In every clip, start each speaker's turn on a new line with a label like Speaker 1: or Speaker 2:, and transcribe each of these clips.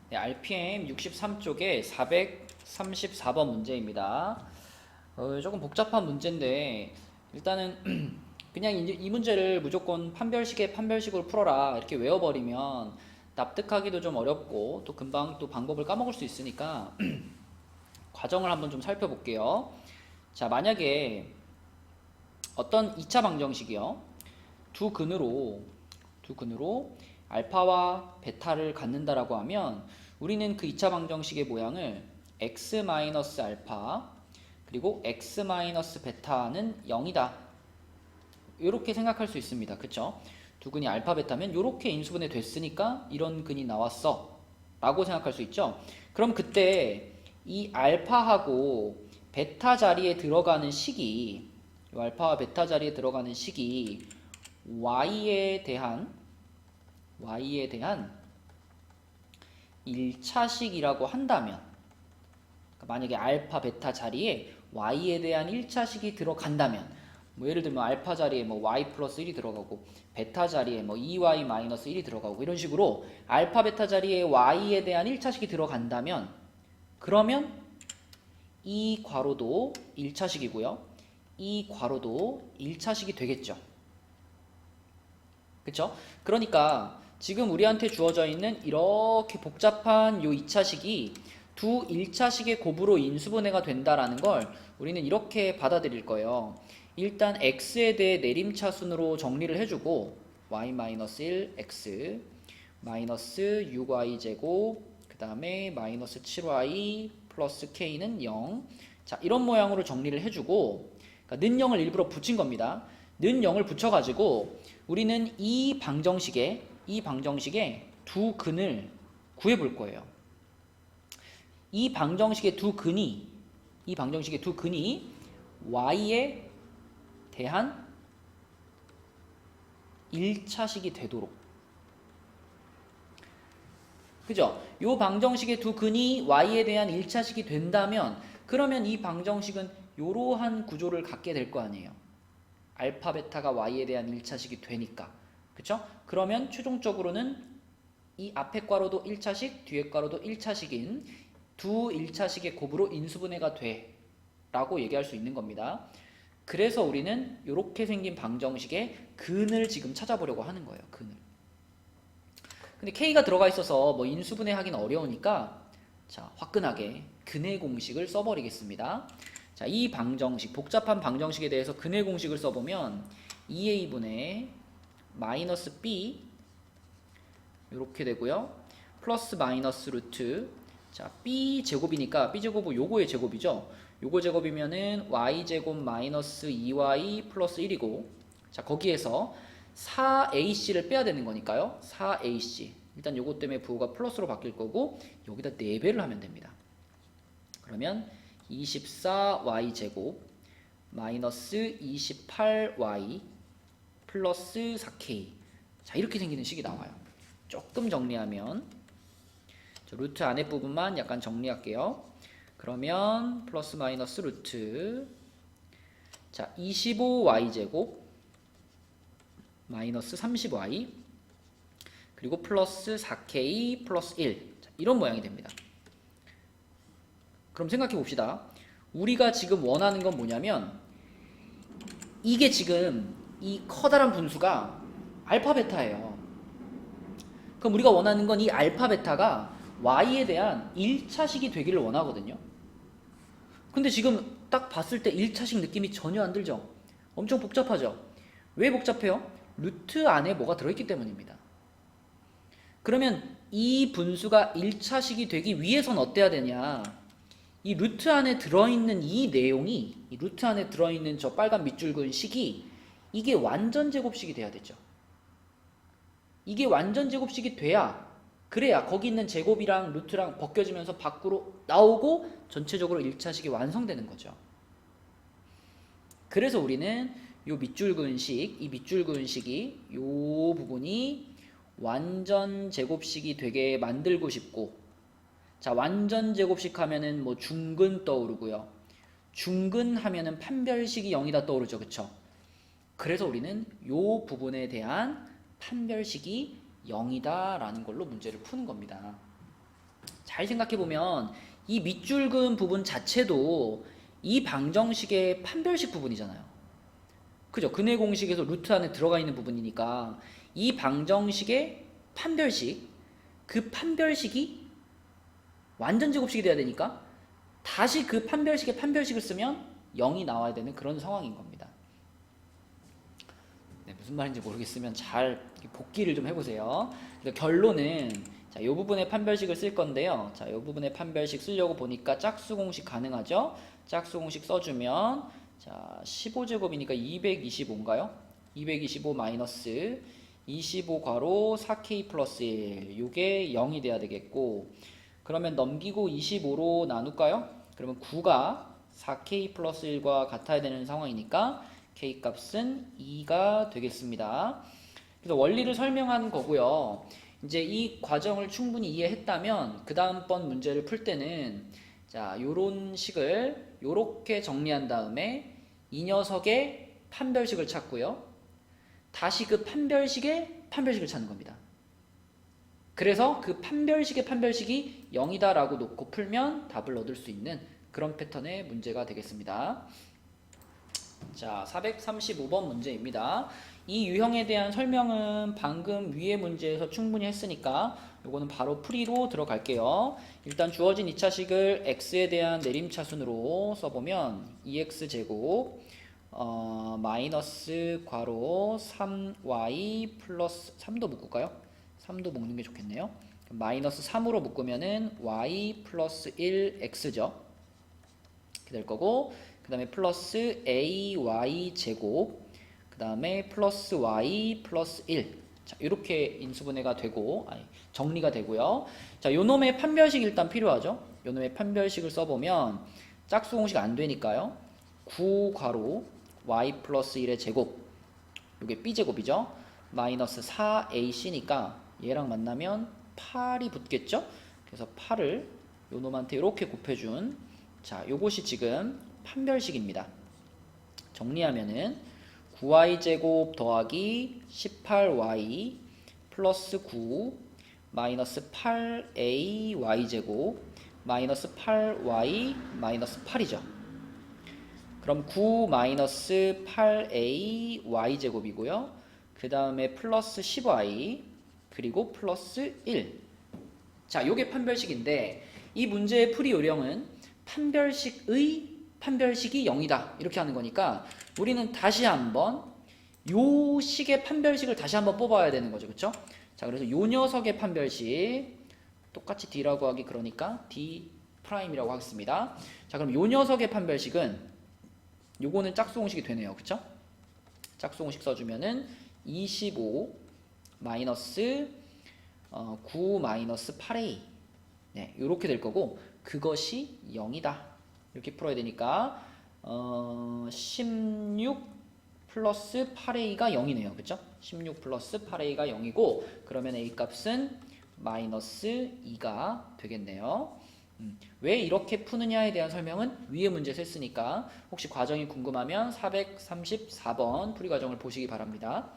Speaker 1: 네, RPM 63쪽에 434번 문제입니다. 조금 복잡한 문제인데 일단은 그냥 이 문제를 무조건 판별식에 판별식으로 풀어라 이렇게 외워버리면 납득하기도 좀 어렵고 또 금방 또 방법을 까먹을 수 있으니까 과정을 한번 좀 살펴볼게요. 자, 만약에 어떤 2차 방정식이요. 두 근으로 알파와 베타를 갖는다라고 하면 우리는 그 2차 방정식의 모양을 x-알파 그리고 x-베타는 0이다. 이렇게 생각할 수 있습니다. 그쵸? 두 근이 알파 베타면 이렇게 인수분해 됐으니까 이런 근이 나왔어 라고 생각할 수 있죠. 그럼 그때 이 알파하고 베타 자리에 들어가는 식이 이 알파와 베타 자리에 들어가는 식이 y에 대한 1차식이라고 한다면 만약에 알파 베타 자리에 y에 대한 1차식이 들어간다면 뭐 예를 들면 알파 자리에 뭐 y 플러스 1이 들어가고 베타 자리에 뭐 2y 마이너스 1이 들어가고 이런 식으로 알파 베타 자리에 y에 대한 1차식이 들어간다면 그러면 이 괄호도 1차식이고요. 이 괄호도 1차식이 되겠죠. 그쵸? 그러니까 지금 우리한테 주어져 있는 이렇게 복잡한 요 2차식이 두 1차식의 곱으로 인수분해가 된다라는 걸 우리는 이렇게 받아들일 거예요. 일단 x에 대해 내림차순으로 정리를 해주고 y-1 x 마이너스 6y 제곱 그 다음에 마이너스 7y 플러스 k는 0. 자, 이런 모양으로 정리를 해주고 그러니까 는 0을 일부러 붙인 겁니다. 는 0을 붙여가지고 우리는 이 방정식에 두 근을 구해볼 거예요. 이 방정식의 두 근이 y에 대한 1차식이 되도록, 그죠? 이 방정식의 두 근이 y에 대한 1차식이 된다면 그러면 이 방정식은 이러한 구조를 갖게 될 거 아니에요. 알파 베타가 y에 대한 1차식이 되니까, 그쵸? 그러면 최종적으로는 이 앞에 괄호도 1차식, 뒤에 괄호도 1차식인 두 1차식의 곱으로 인수분해가 돼 라고 얘기할 수 있는 겁니다. 그래서 우리는 이렇게 생긴 방정식의 근을 지금 찾아보려고 하는 거예요. 근을. 근데 k가 들어가 있어서 뭐 인수분해 하기는 어려우니까 자, 화끈하게 근의 공식을 써버리겠습니다. 자, 이 방정식, 복잡한 방정식에 대해서 근의 공식을 써보면 2a분의 마이너스 b 이렇게 되고요. 플러스 마이너스 루트, 자, b 제곱이니까 b 제곱은 요거의 제곱이죠. 요거 제곱이면은 y 제곱 마이너스 2y 플러스 1이고, 자, 거기에서 4ac를 빼야 되는 거니까요. 4ac. 일단 요거 때문에 부호가 플러스로 바뀔 거고 여기다 4배를 하면 됩니다. 그러면 24y 제곱 마이너스 28y 플러스 4k. 자, 이렇게 생기는 식이 나와요. 조금 정리하면 루트 안에 부분만 약간 정리할게요. 그러면 플러스 마이너스 루트, 자, 25y 제곱 마이너스 30y 그리고 플러스 4k 플러스 1. 자, 이런 모양이 됩니다. 그럼 생각해 봅시다. 우리가 지금 원하는 건 뭐냐면 이게 지금 이 커다란 분수가 알파 베타예요. 그럼 우리가 원하는 건 이 알파 베타가 y에 대한 1차식이 되기를 원하거든요. 근데 지금 딱 봤을 때 1차식 느낌이 전혀 안 들죠? 엄청 복잡하죠? 왜 복잡해요? 루트 안에 뭐가 들어있기 때문입니다. 그러면 이 분수가 1차식이 되기 위해선 어때야 되냐? 이 루트 안에 들어있는 이 내용이, 이 루트 안에 들어있는 저 빨간 밑줄 그은 식이 이게 완전 제곱식이 돼야 되죠. 이게 완전 제곱식이 돼야, 그래야 거기 있는 제곱이랑 루트랑 벗겨지면서 밖으로 나오고 전체적으로 1차식이 완성되는 거죠. 그래서 우리는 이 밑줄 그은 식이 이 부분이 완전 제곱식이 되게 만들고 싶고, 자, 완전 제곱식 하면은 뭐 중근 떠오르고요. 중근 하면은 판별식이 0이다 떠오르죠. 그쵸? 그래서 우리는 이 부분에 대한 판별식이 0이다 라는 걸로 문제를 푸는 겁니다. 잘 생각해보면 이 밑줄 그은 부분 자체도 이 방정식의 판별식 부분이잖아요. 그죠? 근해 공식에서 루트 안에 들어가 있는 부분이니까 이 방정식의 판별식, 그 판별식이 완전 제곱식이 돼야 되니까 다시 그 판별식의 판별식을 쓰면 0이 나와야 되는 그런 상황인 겁니다. 네, 무슨 말인지 모르겠으면 잘 복기를 좀 해보세요. 그래서 결론은 자, 이 부분의 판별식을 쓸 건데요. 자, 이 부분의 판별식 쓰려고 보니까 짝수 공식 가능하죠? 짝수 공식 써주면 자, 15제곱이니까 225인가요? 225 마이너스 25 괄호 4k 플러스 1 요게 0이 돼야 되겠고 그러면 넘기고 25로 나눌까요? 그러면 9가 4k 플러스 1과 같아야 되는 상황이니까 k 값은 2가 되겠습니다. 그래서 원리를 설명한 거고요. 이제 이 과정을 충분히 이해했다면 그 다음번 문제를 풀 때는 자 요런 식을 요렇게 정리한 다음에 이 녀석의 판별식을 찾고요. 다시 그 판별식의 판별식을 찾는 겁니다. 그래서 그 판별식의 판별식이 0이다 라고 놓고 풀면 답을 얻을 수 있는 그런 패턴의 문제가 되겠습니다. 자, 435번 문제입니다. 이 유형에 대한 설명은 방금 위의 문제에서 충분히 했으니까 요거는 바로 풀이로 들어갈게요. 일단 주어진 2차식을 x에 대한 내림차순으로 써보면 2x제곱 마이너스 괄호 3y 플러스 3도 묶을까요? 3도 묶는 게 좋겠네요. 마이너스 3으로 묶으면은 y 플러스 1x죠. 이렇게 될 거고 그 다음에 플러스 ay 제곱 그 다음에 플러스 y 플러스 1 자, 이렇게 인수분해가 되고 정리가 되고요. 자, 요놈의 판별식 일단 필요하죠. 요놈의 판별식을 써보면 짝수 공식 안 되니까요. 9 괄호 y 플러스 1의 제곱 요게 b제곱이죠. 마이너스 4ac니까 얘랑 만나면 8이 붙겠죠. 그래서 8을 요놈한테 이렇게 곱해준 자 요것이 지금 판별식입니다. 정리하면은 9y제곱 더하기 18y 플러스 9 마이너스 8ay제곱 마이너스 8y 마이너스 8이죠. 그럼 9 마이너스 8ay제곱이고요. 그 다음에 플러스 10y 그리고 플러스 1. 자, 요게 판별식인데 이 문제의 풀이 요령은 판별식이 0이다 이렇게 하는 거니까 우리는 다시 한번 요 식의 판별식을 다시 한번 뽑아야 되는 거죠. 그쵸? 자, 그래서 요 녀석의 판별식 똑같이 D라고 하기 그러니까 D 프라임이라고 하겠습니다. 자, 그럼 요 녀석의 판별식은 요거는 짝수 공식이 되네요. 그쵸? 짝수 공식 써주면은 25 마이너스 9 마이너스 8a 네, 요렇게 될 거고 그것이 0이다 이렇게 풀어야 되니까 16 플러스 8a가 0이네요. 그쵸? 16 플러스 8a가 0이고 그러면 a 값은 마이너스 2가 되겠네요. 왜 이렇게 푸느냐에 대한 설명은 위의 문제에서 했으니까 혹시 과정이 궁금하면 434번 풀이 과정을 보시기 바랍니다.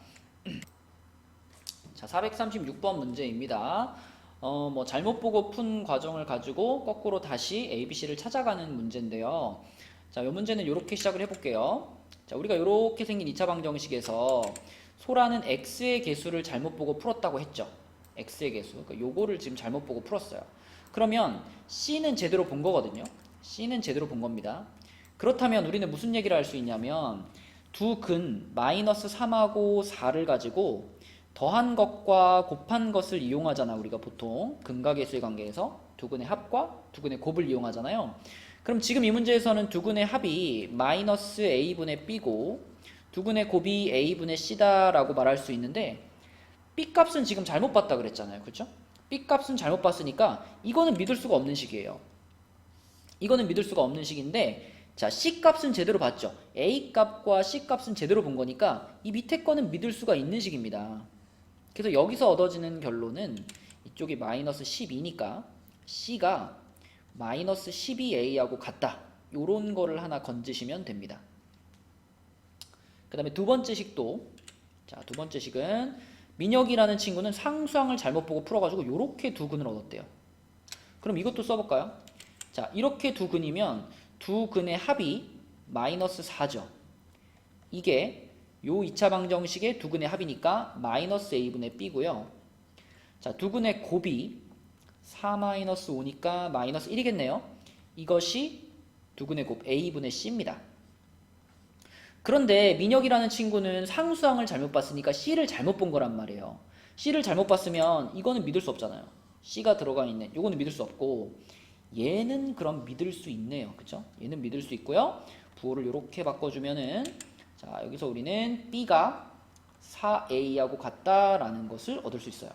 Speaker 1: 자, 436번 문제입니다. 뭐 잘못 보고 푼 과정을 가지고 거꾸로 다시 ABC를 찾아가는 문제인데요. 자, 이 문제는 이렇게 시작을 해볼게요. 자, 우리가 이렇게 생긴 2차 방정식에서 소라는 x의 개수를 잘못 보고 풀었다고 했죠. x의 개수. 그러니까 요거를 지금 잘못 보고 풀었어요. 그러면 C는 제대로 본 거거든요. C는 제대로 본 겁니다. 그렇다면 우리는 무슨 얘기를 할 수 있냐면 두 근 마이너스 3하고 4를 가지고 더한 것과 곱한 것을 이용하잖아. 우리가 보통 근각계수의 관계에서 두 근의 합과 두 근의 곱을 이용하잖아요. 그럼 지금 이 문제에서는 두 근의 합이 마이너스 a분의 b고 두 근의 곱이 a분의 c다라고 말할 수 있는데 b 값은 지금 잘못 봤다 그랬잖아요. 그렇죠? b 값은 잘못 봤으니까 이거는 믿을 수가 없는 식이에요. 이거는 믿을 수가 없는 식인데 자, c 값은 제대로 봤죠. a 값과 c 값은 제대로 본 거니까 이 밑에 거는 믿을 수가 있는 식입니다. 그래서 여기서 얻어지는 결론은 이쪽이 마이너스 12니까 c가 마이너스 12a하고 같다. 요런 거를 하나 건지시면 됩니다. 그 다음에 두 번째 식도 자, 두 번째 식은 민혁이라는 친구는 상수항을 잘못 보고 풀어가지고 요렇게 두 근을 얻었대요. 그럼 이것도 써볼까요? 자, 이렇게 두 근이면 두 근의 합이 마이너스 4죠. 이게 요 2차 방정식의 두 근의 합이니까 마이너스 a분의 b고요. 자, 두 근의 곱이 4 마이너스 5니까 마이너스 1이겠네요. 이것이 두 근의 곱 a분의 c입니다. 그런데 민혁이라는 친구는 상수항을 잘못 봤으니까 c를 잘못 본 거란 말이에요. c를 잘못 봤으면 이거는 믿을 수 없잖아요. c가 들어가 있는 요거는 믿을 수 없고 얘는 그럼 믿을 수 있네요. 그쵸? 얘는 믿을 수 있고요. 부호를 이렇게 바꿔주면은 자, 여기서 우리는 b가 4a하고 같다라는 것을 얻을 수 있어요.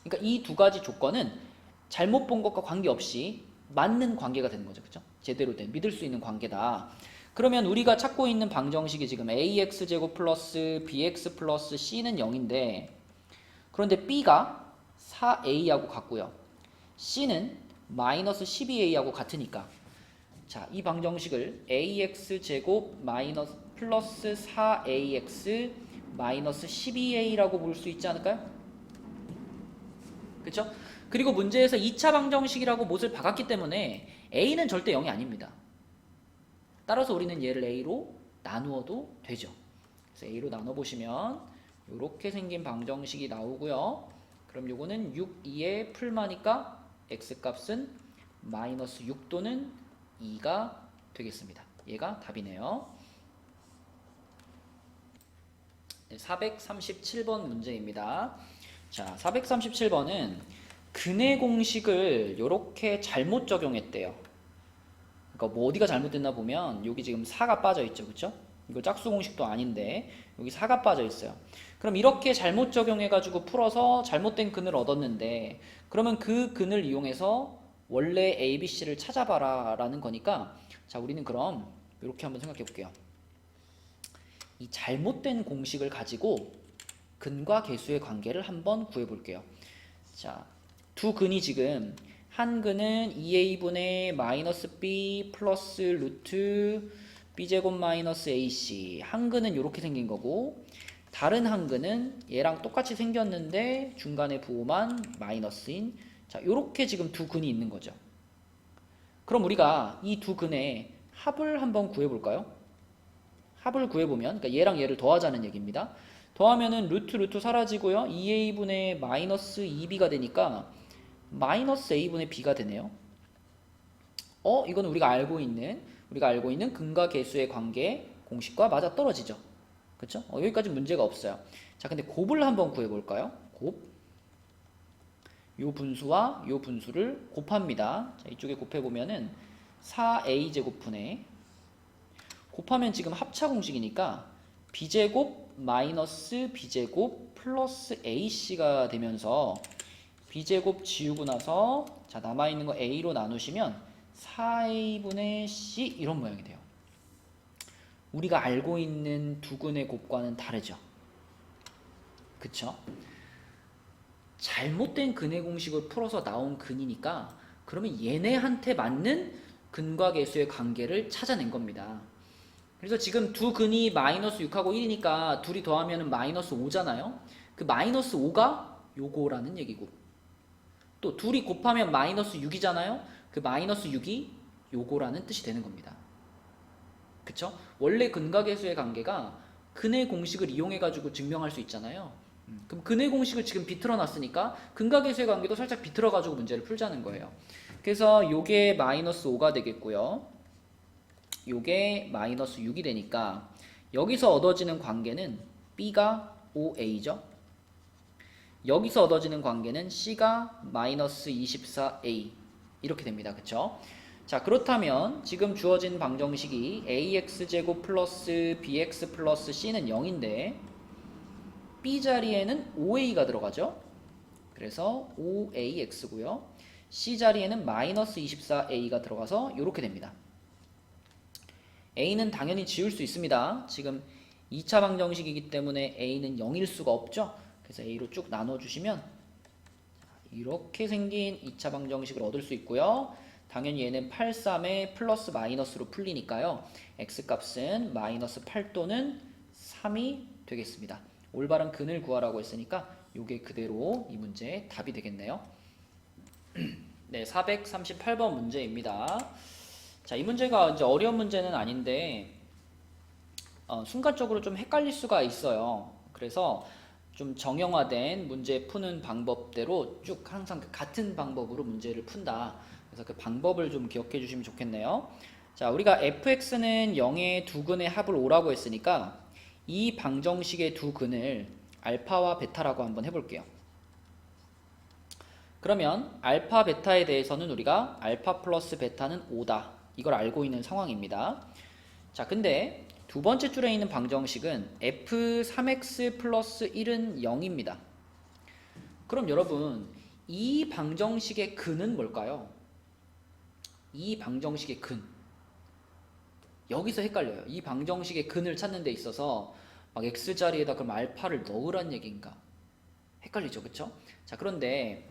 Speaker 1: 그러니까 이 두 가지 조건은 잘못 본 것과 관계없이 맞는 관계가 되는 거죠. 그쵸? 제대로 된 믿을 수 있는 관계다. 그러면 우리가 찾고 있는 방정식이 지금 ax제곱 플러스 bx 플러스 c는 0인데 그런데 b가 4a하고 같고요. c는 마이너스 12a하고 같으니까 자, 이 방정식을 ax제곱 마이너스 플러스 4ax 마이너스 12a라고 볼 수 있지 않을까요? 그쵸? 그리고 문제에서 2차 방정식이라고 못을 박았기 때문에 a는 절대 0이 아닙니다. 따라서 우리는 얘를 a로 나누어도 되죠. 그래서 a로 나눠보시면 이렇게 생긴 방정식이 나오고요. 그럼 요거는 6, 2의 풀마니까 x값은 마이너스 6 또는 2가 되겠습니다. 얘가 답이네요. 네, 437번 문제입니다. 자, 437번은 근의 공식을 이렇게 잘못 적용했대요. 그러니까 뭐 어디가 잘못됐나 보면 여기 지금 4가 빠져 있죠. 그쵸? 이거 짝수 공식도 아닌데 여기 4가 빠져 있어요. 그럼 이렇게 잘못 적용해 가지고 풀어서 잘못된 근을 얻었는데 그러면 그 근을 이용해서 원래 ABC를 찾아봐라 라는 거니까 자, 우리는 그럼 이렇게 한번 생각해 볼게요. 이 잘못된 공식을 가지고 근과 개수의 관계를 한번 구해 볼게요. 자, 두 근이 지금 한 근은 2a분의 마이너스 b 플러스 루트 b제곱 마이너스 ac 한 근은 이렇게 생긴 거고 다른 한 근은 얘랑 똑같이 생겼는데 중간에 부호만 마이너스인 자, 요렇게 지금 두 근이 있는 거죠. 그럼 우리가 이 두 근의 합을 한번 구해 볼까요? 합을 구해 보면 그러니까 얘랑 얘를 더하자는 얘기입니다. 더하면은 루트 사라지고요. 2a분의 마이너스 2b가 되니까 마이너스 a분의 b가 되네요. 이건 우리가 알고 있는 근과 개수의 관계 공식과 맞아떨어지죠. 그쵸? 여기까지 문제가 없어요. 자, 근데 곱을 한번 구해볼까요? 곱. 요 분수와 요 분수를 곱합니다. 자, 이쪽에 곱해보면은 4a 제곱분의 곱하면 지금 합차 공식이니까 b제곱 마이너스 b제곱 플러스 ac가 되면서 b제곱 지우고 나서 자, 남아있는 거 a로 나누시면 4a분의 c 이런 모양이 돼요. 우리가 알고 있는 두 근의 곱과는 다르죠. 그쵸? 잘못된 근의 공식을 풀어서 나온 근이니까 그러면 얘네한테 맞는 근과 개수의 관계를 찾아낸 겁니다. 그래서 지금 두 근이 마이너스 6하고 1이니까 둘이 더하면 마이너스 5잖아요. 그 마이너스 5가 요거라는 얘기고 또 둘이 곱하면 마이너스 6이잖아요. 그 마이너스 6이 요거라는 뜻이 되는 겁니다. 그쵸? 원래 근과 개수의 관계가 근의 공식을 이용해 가지고 증명할 수 있잖아요. 그럼 근의 공식을 지금 비틀어 놨으니까 근과 개수의 관계도 살짝 비틀어 가지고 문제를 풀자는 거예요. 그래서 요게 마이너스 5가 되겠고요. 요게 마이너스 6이 되니까 여기서 얻어지는 관계는 B가 5A죠. 여기서 얻어지는 관계는 C가 마이너스 24A 이렇게 됩니다. 그쵸? 자, 그렇다면 지금 주어진 방정식이 AX제곱 플러스 BX 플러스 C는 0인데 B 자리에는 5A가 들어가죠. 그래서 5AX고요. C 자리에는 마이너스 24A가 들어가서 이렇게 됩니다. A는 당연히 지울 수 있습니다. 지금 2차 방정식이기 때문에 A는 0일 수가 없죠. 그래서 A로 쭉 나눠주시면 이렇게 생긴 2차 방정식을 얻을 수 있고요. 당연히 얘는 8, 3에 플러스 마이너스로 풀리니까요. X값은 마이너스 8 또는 3이 되겠습니다. 올바른 근을 구하라고 했으니까 이게 그대로 이 문제의 답이 되겠네요. 네, 438번 문제입니다. 자, 이 문제가 이제 어려운 문제는 아닌데 순간적으로 좀 헷갈릴 수가 있어요. 그래서 좀 정형화된 문제 푸는 방법대로 쭉 항상 같은 방법으로 문제를 푼다. 그래서 그 방법을 좀 기억해 주시면 좋겠네요. 자, 우리가 fx는 0의 두 근의 합을 5라고 했으니까 이 방정식의 두 근을 알파와 베타라고 한번 해볼게요. 그러면 알파 베타에 대해서는 우리가 알파 플러스 베타는 5다. 이걸 알고 있는 상황입니다. 자, 근데 두 번째 줄에 있는 방정식은 f3x 플러스 1은 0입니다. 그럼 여러분, 이 방정식의 근은 뭘까요? 이 방정식의 근. 여기서 헷갈려요. 이 방정식의 근을 찾는 데 있어서 막 x자리에다 그럼 알파를 넣으란 얘기인가? 헷갈리죠, 그쵸? 자, 그런데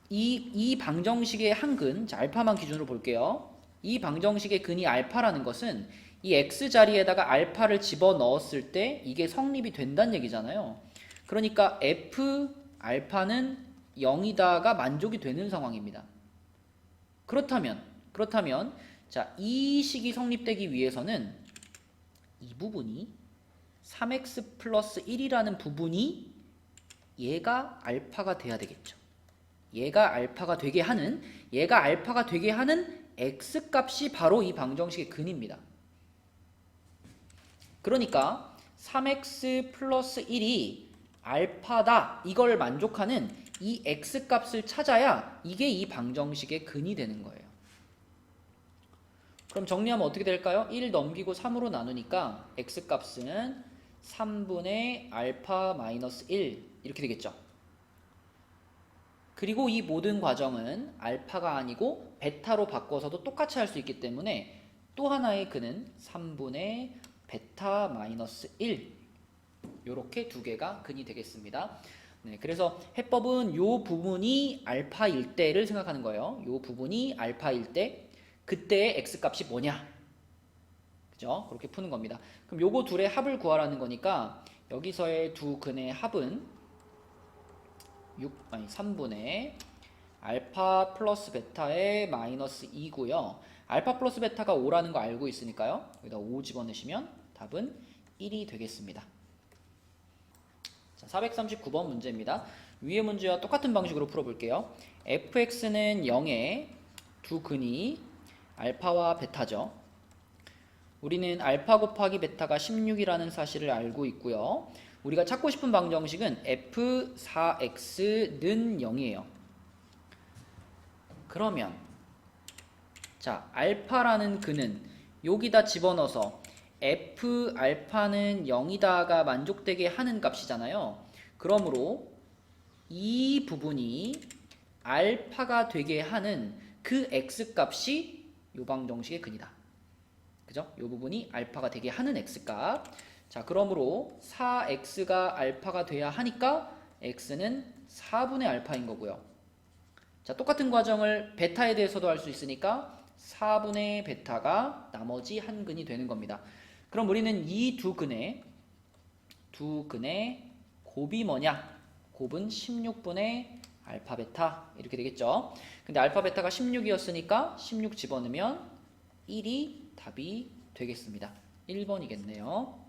Speaker 1: 이 방정식의 한 근, 자, 알파만 기준으로 볼게요. 이 방정식의 근이 알파라는 것은 이 x자리에다가 알파를 집어넣었을 때 이게 성립이 된다는 얘기잖아요. 그러니까 f 알파는 0이다가 만족이 되는 상황입니다. 그렇다면 자, 이 식이 성립되기 위해서는 이 부분이 3x 플러스 1이라는 부분이 얘가 알파가 돼야 되겠죠. 얘가 알파가 되게 하는 x 값이 바로 이 방정식의 근입니다. 그러니까 3x 플러스 1이 알파다, 이걸 만족하는 이 x 값을 찾아야 이게 이 방정식의 근이 되는 거예요. 그럼 정리하면 어떻게 될까요? 1 넘기고 3으로 나누니까 x 값은 3분의 알파 마이너스 1 이렇게 되겠죠. 그리고 이 모든 과정은 알파가 아니고 베타로 바꿔서도 똑같이 할 수 있기 때문에 또 하나의 근은 3분의 베타 마이너스 1, 요렇게 두 개가 근이 되겠습니다. 네, 그래서 해법은 요 부분이 알파일 때를 생각하는 거예요. 요 부분이 알파일 때 그때의 x값이 뭐냐, 그죠? 그렇게 푸는 겁니다. 그럼 요거 둘의 합을 구하라는 거니까 여기서의 두 근의 합은 3분의 알파 플러스 베타의 마이너스 2고요. 알파 플러스 베타가 5라는 거 알고 있으니까요. 여기다 5 집어넣으시면 답은 1이 되겠습니다. 자, 439번 문제입니다. 위의 문제와 똑같은 방식으로 풀어볼게요. fx는 0의 두 근이 알파와 베타죠. 우리는 알파 곱하기 베타가 16이라는 사실을 알고 있고요. 우리가 찾고 싶은 방정식은 f4x는 0이에요. 그러면 자, 알파라는 근은 여기다 집어넣어서 f 알파는 0이다가 만족되게 하는 값이잖아요. 그러므로 이 부분이 알파가 되게 하는 그 x 값이 요 방정식의 근이다. 그죠? 요 부분이 알파가 되게 하는 x값. 자, 그러므로 4x가 알파가 돼야 하니까 x는 4분의 알파인 거고요. 자, 똑같은 과정을 베타에 대해서도 할 수 있으니까 4분의 베타가 나머지 한 근이 되는 겁니다. 그럼 우리는 이 두 근의 곱이 뭐냐? 곱은 16분의 알파 베타 이렇게 되겠죠. 근데 알파 베타가 16이었으니까 16 집어넣으면 1이 답이 되겠습니다. 1번이겠네요.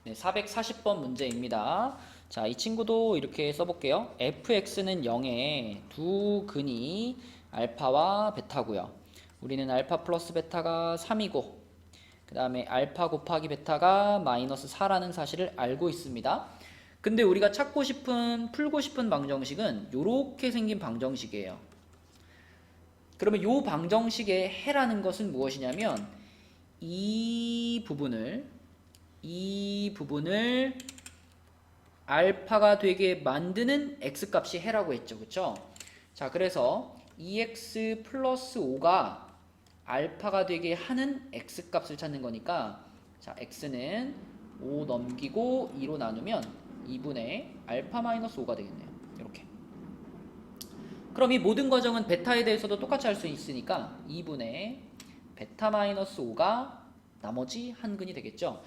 Speaker 1: 네, 440번 문제입니다. 자, 이 친구도 이렇게 써볼게요. fx는 0의 두 근이 알파와 베타고요. 우리는 알파 플러스 베타가 3이고 그 다음에 알파 곱하기 베타가 마이너스 4라는 사실을 알고 있습니다. 근데 우리가 풀고 싶은 방정식은 이렇게 생긴 방정식이에요. 그러면 이 방정식의 해라는 것은 무엇이냐면 이 부분을 알파가 되게 만드는 x값이 해라고 했죠. 그쵸? 자, 그래서 2x 플러스 5가 알파가 되게 하는 x값을 찾는 거니까 자, x는 5 넘기고 2로 나누면 2분의 알파 마이너스 5가 되겠네요. 이렇게. 그럼 이 모든 과정은 베타에 대해서도 똑같이 할 수 있으니까 2분의 베타 마이너스 5가 나머지 한 근이 되겠죠.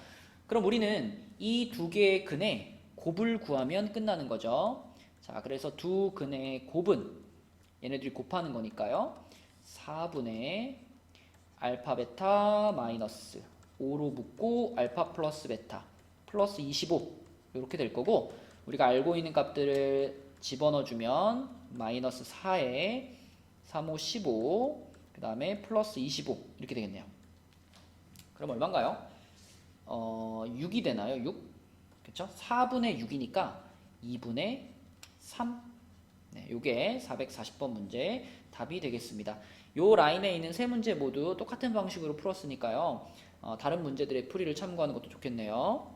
Speaker 1: 그럼 우리는 이 두 개의 근의 곱을 구하면 끝나는 거죠. 자, 그래서 두 근의 곱은 얘네들이 곱하는 거니까요. 4분의 알파 베타 마이너스 5로 묶고 알파 플러스 베타 플러스 25 이렇게 될 거고, 우리가 알고 있는 값들을 집어넣어주면 마이너스 4에 3, 5, 15, 그 다음에 플러스 25 이렇게 되겠네요. 그럼 얼마인가요? 6이 되나요? 6? 그쵸? 4분의 6이니까 2분의 3. 네, 요게 440번 문제 답이 되겠습니다. 요 라인에 있는 세 문제 모두 똑같은 방식으로 풀었으니까요. 다른 문제들의 풀이를 참고하는 것도 좋겠네요.